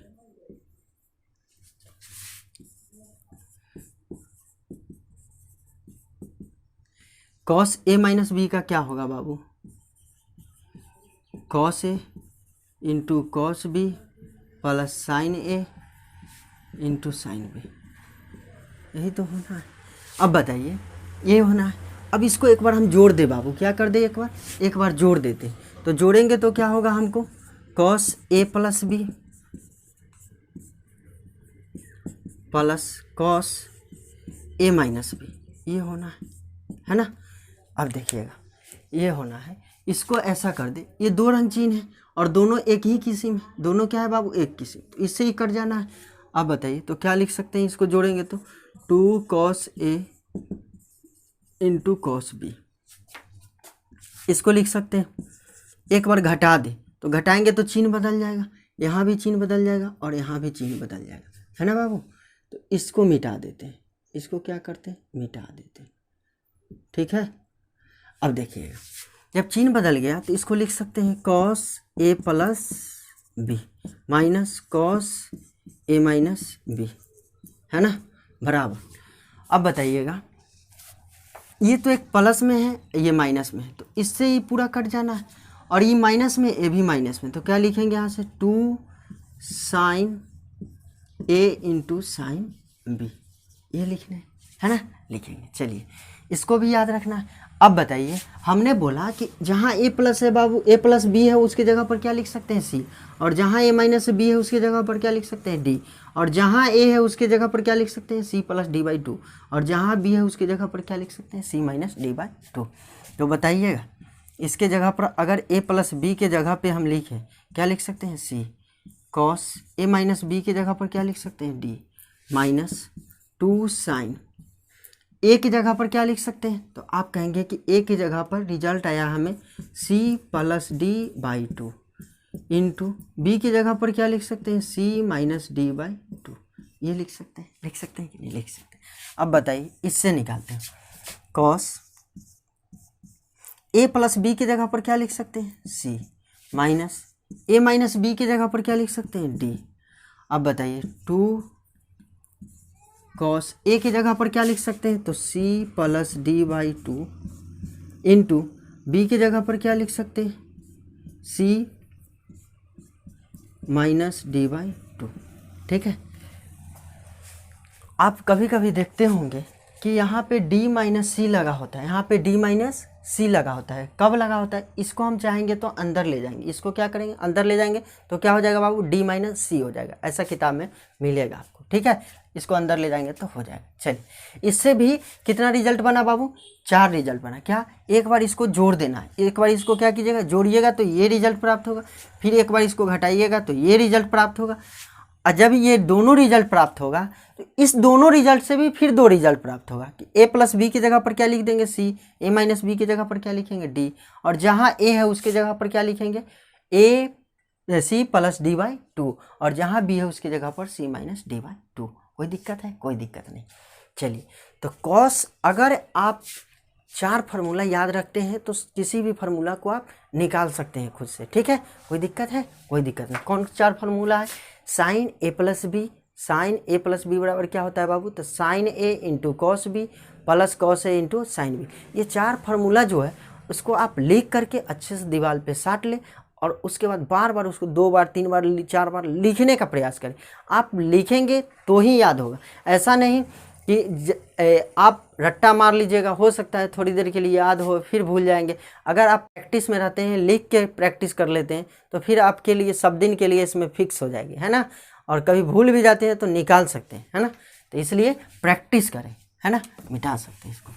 Cos A minus B का क्या होगा बाबू, cos A into cos B plus sine A into sine B. यही तो होना है। अब बताइए, ये होना है। अब इसको एक बार हम जोड़ दे बाबू, क्या कर दे, एक बार जोड़ देते। तो जोड़ेंगे तो क्या होगा हमको, cos A plus B plus cos A minus B, ये होना है ना। अब देखिएगा, ये होना है। इसको ऐसा कर दे, ये 2 रंग चीन है और दोनों एक ही किस्म है, दोनों क्या है बाबू, एक किस्म, तो इससे ही कट जाना है। अब बताइए तो क्या लिख सकते हैं, इसको जोड़ेंगे तो 2 cos ए इंटू कॉस बी, इसको लिख सकते हैं। एक बार घटा दे, तो घटाएंगे तो चिन्ह बदल जाएगा, यहाँ भी चिन्ह बदल जाएगा और यहाँ भी चिन्ह बदल जाएगा, है ना बाबू। तो इसको मिटा देते हैं, इसको क्या करते हैं, मिटा देते हैं, ठीक है। अब देखिएगा, जब चिन्ह बदल गया तो इसको लिख सकते हैं cos A plus B minus cos A minus B, है ना, बराबर। अब बताइएगा, ये तो एक प्लस में है, ये माइनस में है, तो इससे ही पूरा कट जाना है, और ये माइनस में, ये भी माइनस में, तो क्या लिखेंगे यहाँ से 2 sign A into sine B, ये लिखना है ना, लिखेंगे। चलिए इसको भी याद रखना है। अब बताइए, हमने बोला कि जहाँ ए प्लस है बाबू, ए प्लस बी है, उसकी जगह पर क्या लिख सकते हैं, सी, और जहाँ ए माइनस बी है उसकी जगह पर क्या लिख सकते हैं, डी, और जहाँ ए है उसकी जगह पर क्या लिख सकते हैं, सी प्लस डी बाई 2, और जहाँ बी है उसकी जगह पर क्या लिख सकते हैं, सी माइनस डी बाई 2। तो बताइएगा, इसके जगह पर अगर ए प्लस बी के जगह पे हम लिखें, क्या लिख सकते हैं, सी, कॉस ए माइनस बी की जगह पर क्या लिख सकते हैं, डी, माइनस 2 साइन ए की जगह पर क्या लिख सकते हैं, तो आप कहेंगे कि ए की जगह पर रिजल्ट आया हमें C plus D by 2 into B की जगह पर क्या लिख सकते हैं, सी माइनस डी बाई 2, ये लिख सकते हैं, लिख सकते हैं कि नहीं लिख सकते। अब बताइए, इससे निकालते हैं, कॉस ए प्लस बी की जगह पर क्या लिख सकते हैं, सी, माइनस ए माइनस बी की जगह पर क्या लिख सकते हैं, डी। अब बताइए 2 कॉस ए की जगह पर क्या लिख सकते हैं, तो C plus D by 2 into B की जगह पर क्या लिख सकते हैं, सी माइनस डी बाई 2, ठीक है। आप कभी कभी देखते होंगे कि यहाँ पे डी माइनस सी लगा होता है, यहाँ पे डी माइनस सी लगा होता है। कब लगा होता है, इसको हम चाहेंगे तो अंदर ले जाएंगे, इसको क्या करेंगे, अंदर ले जाएंगे, तो क्या हो जाएगा बाबू, डी माइनस सी हो जाएगा, ऐसा किताब में मिलेगा आपको, ठीक है। इसको अंदर ले जाएंगे तो हो जाएगा। चलिए, इससे भी कितना रिजल्ट बना बाबू, 4 रिजल्ट बना। क्या, एक बार इसको जोड़ देना है, एक बार इसको क्या कीजिएगा, जोड़िएगा तो ये रिजल्ट प्राप्त होगा, फिर एक बार इसको घटाइएगा तो ये रिजल्ट प्राप्त होगा। और जब ये दोनों रिजल्ट प्राप्त होगा तो इस दोनों रिजल्ट से भी फिर दो रिजल्ट प्राप्त होगा कि ए प्लस बी की जगह पर क्या लिख देंगे सी, ए माइनस बी की जगह पर क्या लिखेंगे डी, और जहाँ ए है उसके जगह पर क्या लिखेंगे A C plus D by two, और जहाँ बी है उसकी जगह पर C minus D by two. कोई दिक्कत है? कोई दिक्कत नहीं। चलिए, तो कॉस अगर आप 4 फार्मूला याद रखते हैं तो किसी भी फार्मूला को आप निकाल सकते हैं खुद से, ठीक है? कोई दिक्कत है? कोई दिक्कत नहीं। कौन 4 फार्मूला है? Sine A plus B, sine A plus B बराबर क्या होता है बाबू? तो sine A into cos B plus cos A into sine B. ये 4 फार्मूला जो है उसको आप लिख करके अच्छे से दीवार पे साट लें, और उसके बाद बार बार उसको 2 बार 3 बार 4 बार लिखने का प्रयास करें। आप लिखेंगे तो ही याद होगा, ऐसा नहीं कि आप रट्टा मार लीजिएगा। हो सकता है थोड़ी देर के लिए याद हो फिर भूल जाएंगे। अगर आप प्रैक्टिस में रहते हैं, लिख के प्रैक्टिस कर लेते हैं, तो फिर आपके लिए सब दिन के लिए इसमें फिक्स हो जाएगी, है ना? और कभी भूल भी जाते हैं तो निकाल सकते हैं, है ना? तो इसलिए प्रैक्टिस करें, है ना? मिटा सकते हैं इसको।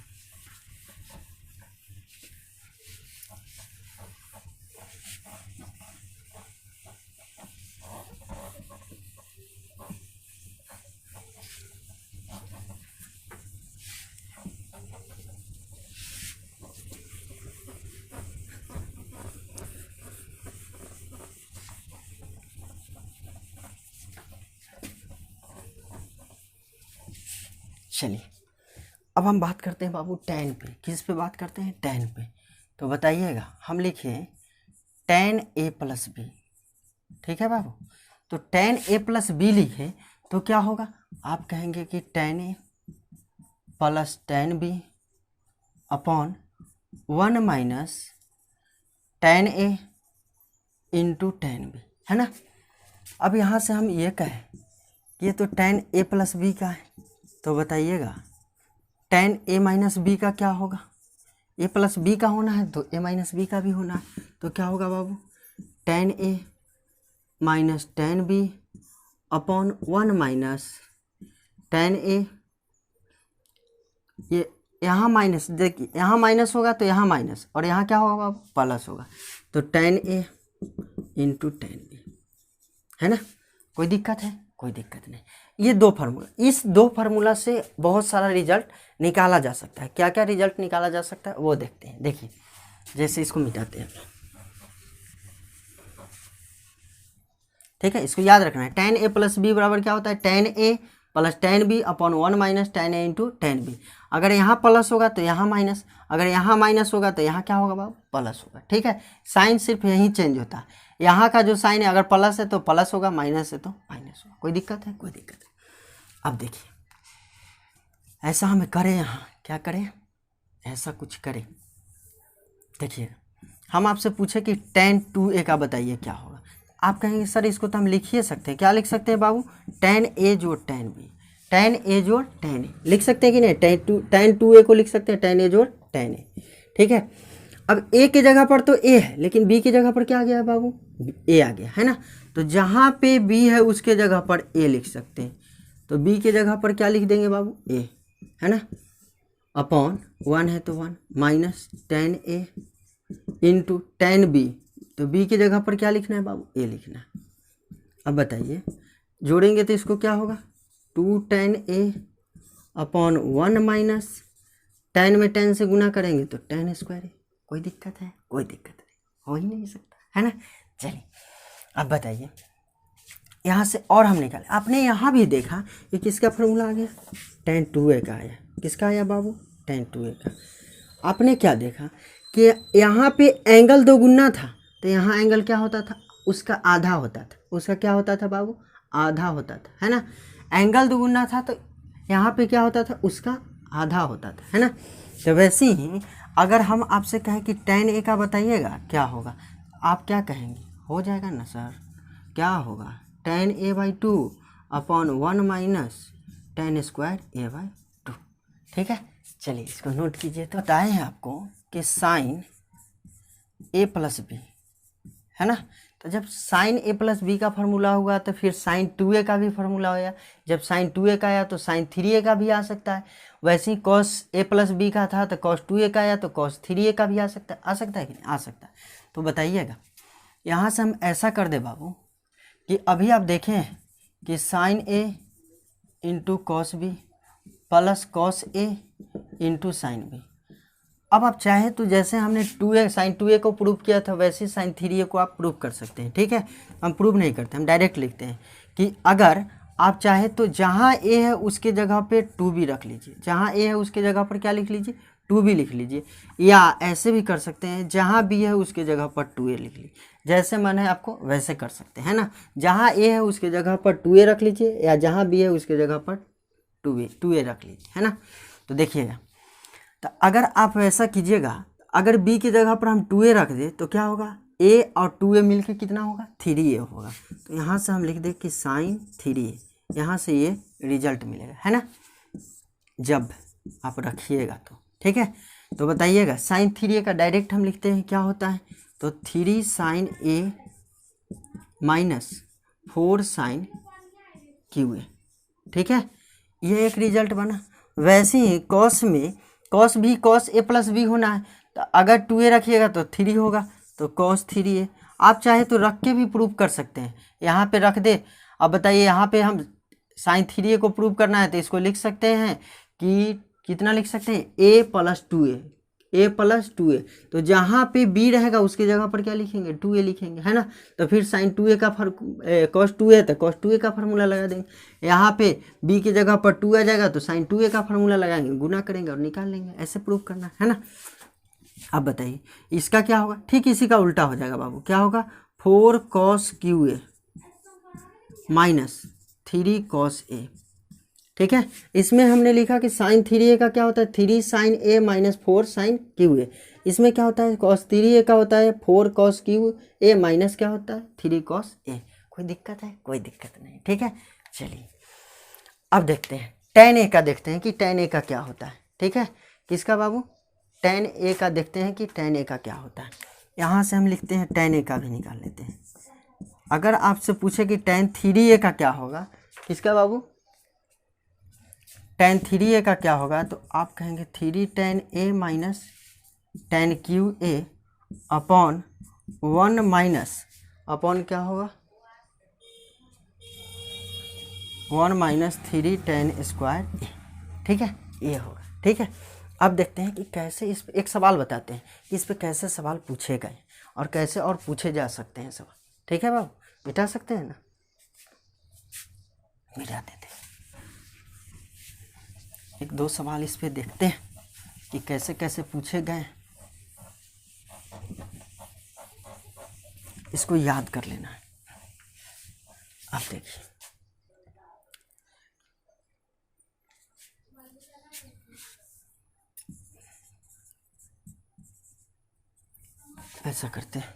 चलिए, अब हम बात करते हैं बाबू tan पे। किस पे बात करते हैं? tan पे। तो बताइएगा, हम लिखे tan a प्लस बी, ठीक है बाबू? तो tan a प्लस बी लिखे तो क्या होगा? आप कहेंगे कि tan a plus tan b upon 1 minus tan a into tan b, है ना? अब यहाँ से हम ये कहें कि ये तो tan a प्लस बी का है, तो बताइएगा tan a माइनस बी का क्या होगा? a प्लस बी का होना है तो a माइनस बी का भी होना है, तो क्या होगा बाबू? tan a minus tan b upon 1 minus tan a। ये यहाँ माइनस, देखिए यहाँ माइनस होगा तो यहाँ माइनस, और यहाँ क्या होगा बाबू? प्लस होगा। तो tan a into tan b, है ना? कोई दिक्कत है? कोई दिक्कत नहीं। ये 2 फार्मूला, इस 2 फार्मूला से बहुत सारा रिजल्ट निकाला जा सकता है। क्या क्या रिजल्ट निकाला जा सकता है वो देखते हैं। देखिए, जैसे इसको मिटाते हैं, ठीक है? इसको याद रखना है। tan a प्लस बी बराबर क्या होता है? tan a plus tan b upon 1 minus tan a into tan b। अगर यहाँ प्लस होगा तो यहाँ माइनस, अगर यहाँ माइनस होगा तो यहाँ क्या होगा बाबू? प्लस होगा, ठीक है? साइन सिर्फ यहीं चेंज होता है। यहाँ का जो साइन है अगर प्लस है तो प्लस होगा, माइनस है तो माइनस होगा। कोई दिक्कत है? कोई दिक्कत है। अब देखिए, ऐसा हमें करें, यहाँ क्या करें? ऐसा कुछ करें। देखिए, हम आपसे पूछे कि tan 2a का बताइए क्या होगा। आप कहेंगे सर इसको तो हम लिख ही सकते हैं। क्या लिख सकते हैं बाबू? tan a जोड़ tan b, tan a जोड़ tan a लिख सकते हैं कि नहीं? tan 2a को लिख सकते हैं tan a जोड़ tan a, ठीक है? अब a की जगह पर तो a है, लेकिन b की जगह पर क्या आ गया है बाबू? a आ गया, है ना? तो जहाँ पे b है उसके जगह पर a लिख सकते हैं। तो b की जगह पर क्या लिख देंगे बाबू? a, है ना? अपॉन 1 है तो 1 minus tan a into tan b। तो b की जगह पर क्या लिखना है बाबू? a लिखना है। अब बताइए, जोड़ेंगे तो इसको क्या होगा? 2 tan a upon 1 minus tan में tan से गुना करेंगे तो tan स्क्वायर है। कोई दिक्कत है? कोई दिक्कत नहीं, हो ही नहीं सकता, है ना? चलिए, अब बताइए, यहाँ से और हम निकाले। आपने यहाँ भी देखा कि किसका फॉर्मूला आ गया? tan 2a का आया। किसका आया बाबू? tan 2a का। आपने क्या देखा कि यहाँ पे एंगल 2 गुना था, तो यहाँ एंगल क्या होता था? उसका आधा होता था। उसका क्या होता था बाबू? आधा होता था, है ना? एंगल 2 गुना था तो यहाँ पे क्या होता था? उसका आधा होता था, है ना? तो वैसे ही अगर हम आपसे कहें कि tan a का बताइएगा क्या होगा, आप क्या कहेंगे? हो जाएगा ना सर? क्या होगा? tan a by 2 upon 1 minus tan square a by 2, ठीक है? चलिए, इसको नोट कीजिए। तो बताए हैं आपको कि साइन a प्लस बी, है ना? तो जब साइन a प्लस बी का फार्मूला हुआ तो फिर साइन 2a का भी फार्मूला होगा। जब साइन 2a का आया तो साइन 3a का भी आ सकता है। वैसे ही कॉस a प्लस बी का था तो कॉस 2a का आया तो कॉस 3a का भी आ सकता है। आ सकता है कि नहीं? आ सकता है। तो बताइएगा, यहाँ से हम ऐसा कर दे बाबू कि अभी आप देखें कि sine A into cos B plus cos A into sine B. अब आप चाहे तो जैसे हमने 2a साइन 2a को प्रूव किया था वैसे ही साइन 3a को आप प्रूव कर सकते हैं। ठीक है, हम प्रूव नहीं करते, हम डायरेक्ट लिखते हैं कि अगर आप चाहे तो जहाँ a है उसके जगह पे 2b रख लीजिए, जहाँ a है उसके जगह पर क्या लिख लीजिए 2b लिख लीजिए, या ऐसे भी कर सकते हैं जहाँ b है उसके जगह पर 2a लिख लीजिए, जैसे मन है आपको वैसे कर सकते हैं ना। जहाँ a है उसके जगह पर 2a रख लीजिए या जहाँ b है उसके जगह पर 2a रख लीजिए, है ना। तो देखिएगा, तो अगर आप वैसा कीजिएगा, अगर b की जगह पर हम 2a रख दें तो क्या होगा, a और 2a मिलके कितना होगा 3a होगा। तो यहाँ से हम लिख दें कि साइन 3a, यहाँ से ये रिजल्ट मिलेगा, है ना, जब आप रखिएगा तो। ठीक है, तो बताइएगा साइन 3a का डायरेक्ट हम लिखते हैं क्या होता है, तो 3 sine a minus 4 sine QA। ठीक है, ये एक रिजल्ट बना। वैसे ही कॉस में कॉस भी कॉस a प्लस बी होना है, तो अगर 2a रखिएगा तो 3 होगा, तो कॉस 3a। आप चाहे तो रख के भी प्रूव कर सकते हैं, यहाँ पे रख दे। अब बताइए यहाँ पे हम साइन 3a को प्रूव करना है तो इसको लिख सकते हैं कि कितना लिख सकते हैं a प्लस 2a, तो जहाँ पे b रहेगा उसके जगह पर क्या लिखेंगे 2a लिखेंगे, है ना। तो फिर साइन 2a का फर्क कॉस 2a तो कॉस 2a का फार्मूला लगा देंगे, यहाँ पे b की जगह पर 2 आ जाएगा तो साइन 2a का फार्मूला लगाएंगे, गुना करेंगे और निकाल लेंगे, ऐसे प्रूव करना है ना। अब बताइए इसका क्या होगा, ठीक इसी का उल्टा हो जाएगा बाबू, क्या होगा 4 cos QA minus 3 cos A। ठीक है, इसमें हमने लिखा कि साइन 3a का क्या होता है 3 sine a minus 4 sine QA। इसमें क्या होता है कॉस 3a का होता है 4 कॉस QA माइनस क्या होता है 3 कॉस A। कोई दिक्कत है, कोई दिक्कत नहीं। ठीक है, चलिए अब देखते हैं tan a का, देखते हैं कि tan a का क्या होता है। ठीक है, किसका बाबू tan a का देखते हैं कि tan a का क्या होता है। यहाँ से हम लिखते हैं tan a का भी निकाल लेते हैं। अगर आपसे पूछे कि tan 3a का क्या होगा, किसका बाबू tan 3a का क्या होगा, तो आप कहेंगे 3 tan a minus tan QA upon 1 minus upon क्या होगा 1 माइनस 3 tan स्क्वायर a। ठीक है, ये होगा। ठीक है, अब देखते हैं कि कैसे इस पे एक सवाल बताते हैं कि इस पे कैसे सवाल पूछे गए और कैसे और पूछे जा सकते हैं सवाल। ठीक है बाबू, मिटा सकते हैं ना, मिटा देते हैं। एक दो सवाल इस पे देखते हैं कि कैसे कैसे पूछे गए, इसको याद कर लेना है। आप देखिए, ऐसा करते हैं,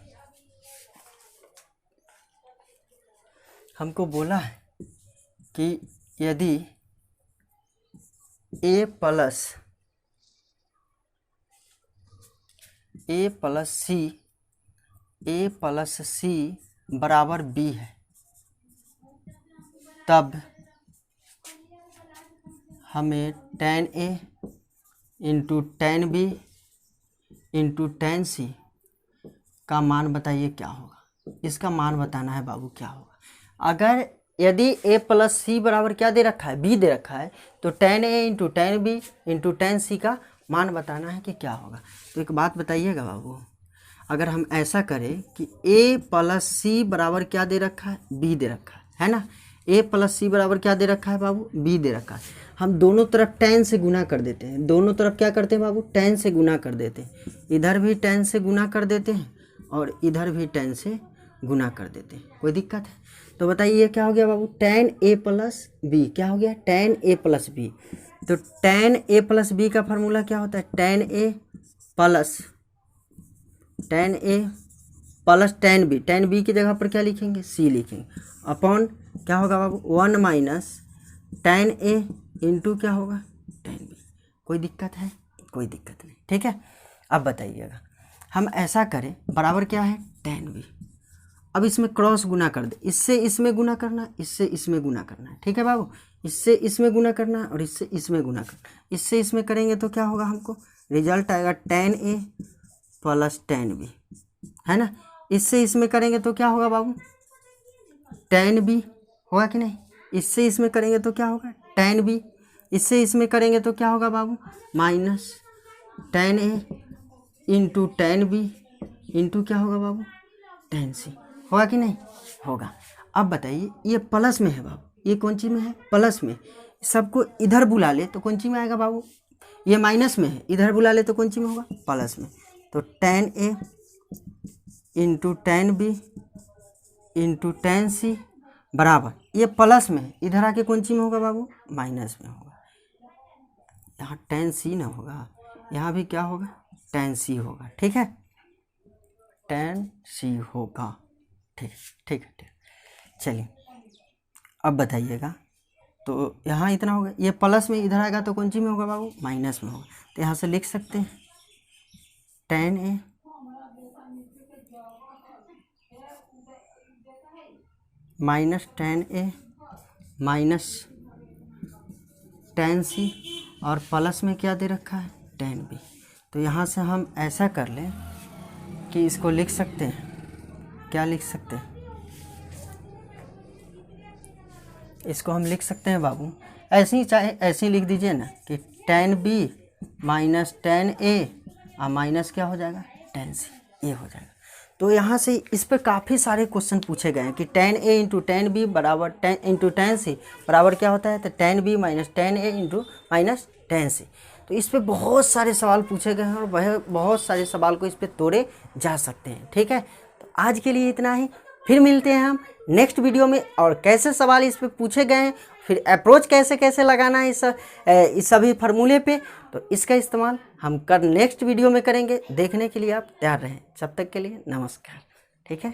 हमको बोला है कि यदि a प्लस सी बराबर b है, तब हमें tan a into tan b into tan c का मान बताइए क्या होगा। इसका मान बताना है बाबू क्या होगा। अगर यदि a प्लस सी बराबर क्या दे रखा है b दे रखा है, तो tan a into tan b into tan c का मान बताना है कि क्या होगा। तो एक बात बताइएगा बाबू, अगर हम ऐसा करें कि a प्लस सी बराबर क्या दे रखा है b दे रखा है ना, a प्लस सी बराबर क्या दे रखा है बाबू b दे रखा है, हम दोनों तरफ tan से गुना कर देते हैं, दोनों तरफ क्या करते हैं बाबू tan से गुना कर देते हैं, इधर भी tan से गुना कर देते हैं और इधर भी tan से गुना कर देते हैं। कोई दिक्कत है, तो बताइए ये क्या हो गया बाबू tan a प्लस बी, क्या हो गया tan a प्लस बी। तो tan a प्लस बी का फार्मूला क्या होता है tan a plus tan b की जगह पर क्या लिखेंगे c लिखेंगे, अपॉन क्या होगा बाबू 1 माइनस tan a इंटू क्या होगा tan b। कोई दिक्कत है, कोई दिक्कत नहीं। ठीक है, अब बताइएगा हम ऐसा करें, बराबर क्या है tan b, अब इसमें क्रॉस गुना कर दे, इससे इसमें गुना करना, इससे इसमें गुना करना है। ठीक है बाबू, इससे इसमें गुना करना है और इससे इसमें गुना करना, इससे इसमें करेंगे तो क्या होगा, हमको रिजल्ट आएगा tan a plus tan b, है ना। इससे इसमें करेंगे तो क्या होगा बाबू tan b होगा कि नहीं, इससे इसमें करेंगे तो क्या होगा, tan b। इससे इसमें करेंगे तो क्या होगा बाबू, minus tan a into tan b into क्या होगा बाबू, tan c। होगा कि नहीं, होगा। अब बताइए ये प्लस में है बाबू, ये कौन चीज़ में है, प्लस में। सबको इधर बुला ले तो कौन चीज़ में आएगा बाबू, ये माइनस में है, इधर बुला ले तो कौन चीज़ में होगा, प्लस में। तो tan a into tan b into tan c बराबर, ये प्लस में है, इधर आके कौन चीज़ में होगा बाबू, माइनस में होगा। यहाँ tan c ना होगा, यहाँ भी क्या होगा, tan c होगा। ठीक है, tan c होगा। ठीक ठीक है, ठीक। चलिए अब बताइएगा, तो यहाँ इतना होगा, ये प्लस में इधर आएगा तो कौन सी में होगा बाबू, माइनस में होगा। तो यहाँ से लिख सकते हैं tan a minus tan a minus tan c और प्लस में क्या दे रखा है, tan b। तो यहाँ से हम ऐसा कर लें कि इसको लिख सकते हैं, क्या लिख सकते हैं, इसको हम लिख सकते हैं बाबू ऐसे ही, चाहे ऐसे ही लिख दीजिए ना कि tan b minus tan a और माइनस क्या हो जाएगा, tan c, ये हो जाएगा। तो यहाँ से इस पर काफ़ी सारे क्वेश्चन पूछे गए हैं कि tan a into tan b बराबर tan इंटू tan c बराबर क्या होता है, तो tan b minus tan a into minus tan c। तो इस पर बहुत सारे सवाल पूछे गए हैं और वह बहुत सारे सवाल को इस पर तोड़े जा सकते हैं। ठीक है, तो आज के लिए इतना ही, फिर मिलते हैं हम नेक्स्ट वीडियो में। और कैसे सवाल इस पे पूछे गए हैं, फिर अप्रोच कैसे कैसे लगाना है इस सभी फार्मूले पे, तो इसका इस्तेमाल हम नेक्स्ट वीडियो में करेंगे। देखने के लिए आप तैयार रहें। तब तक के लिए नमस्कार। ठीक है।